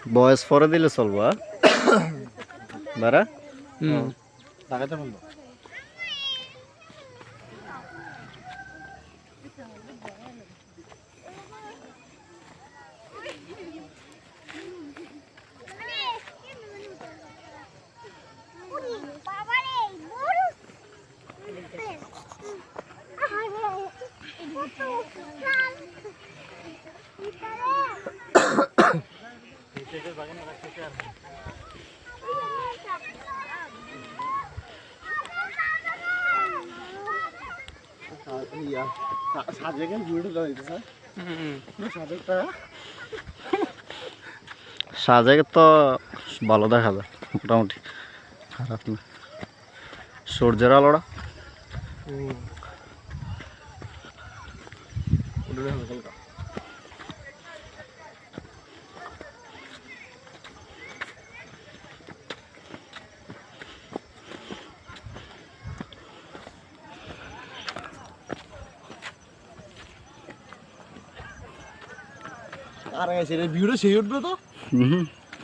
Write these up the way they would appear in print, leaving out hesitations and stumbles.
বয়স পরে দিলে চলবো বারা লাগাতে বলবো সাজেক তো ভালো দেখা যায় মোটামুটি খারাপ না সূর্যের আলোটা আর গেছে রে ভিডিও সেই উঠবে তো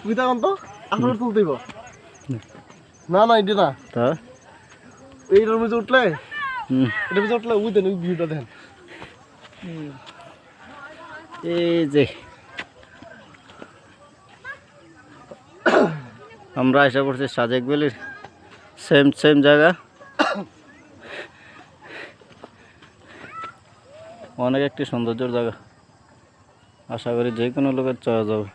তুই তখন তো আপলোড তুলতেইব না না এটা না তা এইটার মধ্যে উঠলে এটার মধ্যে উঠলে ওই দেন ওই ভিউটা দেন এই যে আমরা আশা করছি সাজেক ভ্যালির সেম জায়গা অনেক একটি সৌন্দর্যের জায়গা আশা করি যে কোনো লোকের চয়েস যাবে।